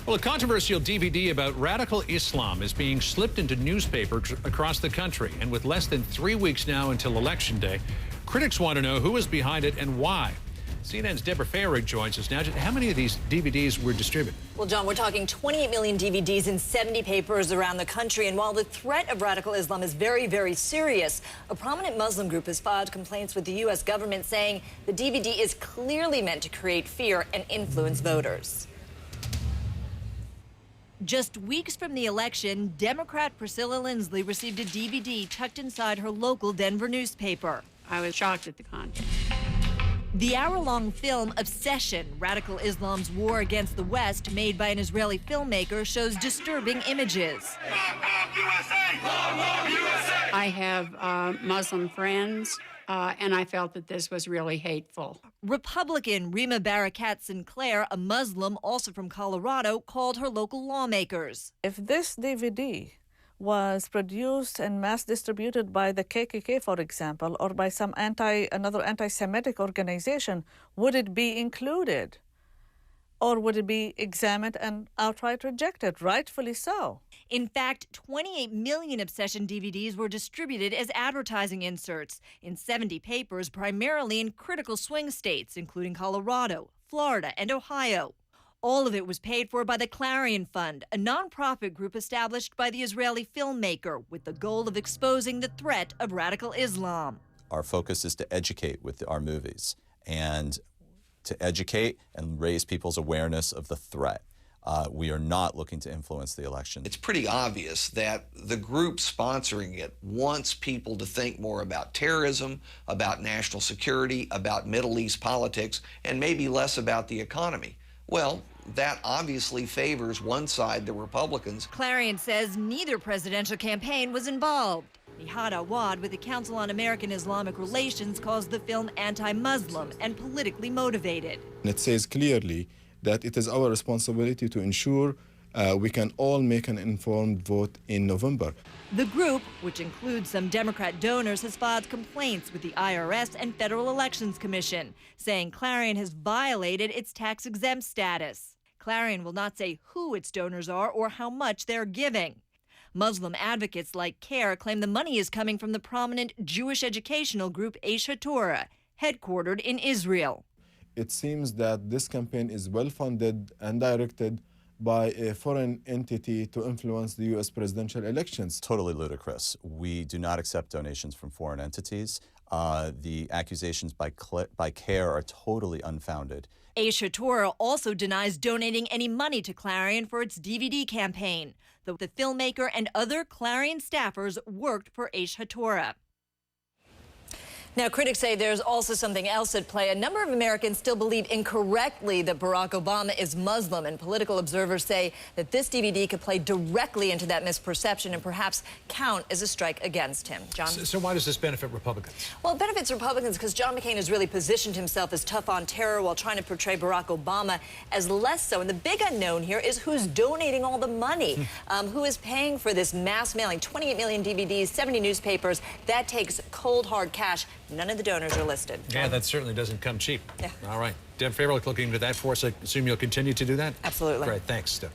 Well, a controversial DVD about radical Islam is being slipped into newspapers across the country. And with less than 3 weeks now until Election Day, critics want to know who is behind it and why. CNN's Deborah Farrig joins us now. How many of these DVDs were distributed? Well, John, we're talking 28 million DVDs in 70 papers around the country. And while the threat of radical Islam is very, very serious, a prominent Muslim group has filed complaints with the U.S. government saying the DVD is clearly meant to create fear and influence voters. Just weeks from the election, Democrat Priscilla Lindsley received a DVD tucked inside her local Denver newspaper. I was shocked at the content. The hour-long film Obsession, Radical Islam's War Against the West, made by an Israeli filmmaker, shows disturbing images. I have Muslim friends, and I felt that this was really hateful. Republican Rima Barakat Sinclair, a Muslim also from Colorado, called her local lawmakers. If this DVD was produced and mass distributed by the KKK, for example, or by some another anti-Semitic organization, would it be included? Or would it be examined and outright rejected? Rightfully so. In fact, 28 million Obsession DVDs were distributed as advertising inserts in 70 papers, primarily in critical swing states, including Colorado, Florida, and Ohio. All of it was paid for by the Clarion Fund, a nonprofit group established by the Israeli filmmaker with the goal of exposing the threat of radical Islam. Our focus is to educate with our movies and to educate and raise people's awareness of the threat. We are not looking to influence the election. It's pretty obvious that the group sponsoring it wants people to think more about terrorism, about national security, about Middle East politics, and maybe less about the economy. Well, that obviously favors one side, the Republicans. Clarion says neither presidential campaign was involved. Nihad Awad with the Council on American-Islamic Relations calls the film anti-Muslim and politically motivated. It says clearly that it is our responsibility to ensure we can all make an informed vote in November. The group, which includes some Democrat donors, has filed complaints with the IRS and Federal Elections Commission, saying Clarion has violated its tax-exempt status. Clarion will not say who its donors are or how much they're giving. Muslim advocates like CAIR claim the money is coming from the prominent Jewish educational group Aish HaTorah, headquartered in Israel. It seems that this campaign is well-funded and directed by a foreign entity to influence the U.S. presidential elections. Totally ludicrous. We do not accept donations from foreign entities. The accusations by CAIR are totally unfounded. Aish HaTorah also denies donating any money to Clarion for its DVD campaign, though the filmmaker and other Clarion staffers worked for Aish HaTorah. Now, critics say there's also something else at play. A number of Americans still believe incorrectly that Barack Obama is Muslim, and political observers say that this DVD could play directly into that misperception and perhaps count as a strike against him. John? So why does this benefit Republicans? Well, it benefits Republicans because John McCain has really positioned himself as tough on terror while trying to portray Barack Obama as less so. And the big unknown here is who's donating all the money, who is paying for this mass mailing. 28 million DVDs, 70 newspapers. That takes cold, hard cash. None of the donors are listed. Yeah, that certainly doesn't come cheap. Yeah. All right. Deb Farrell looking into that for us. I assume you'll continue to do that? Absolutely. Great. Thanks, Deb.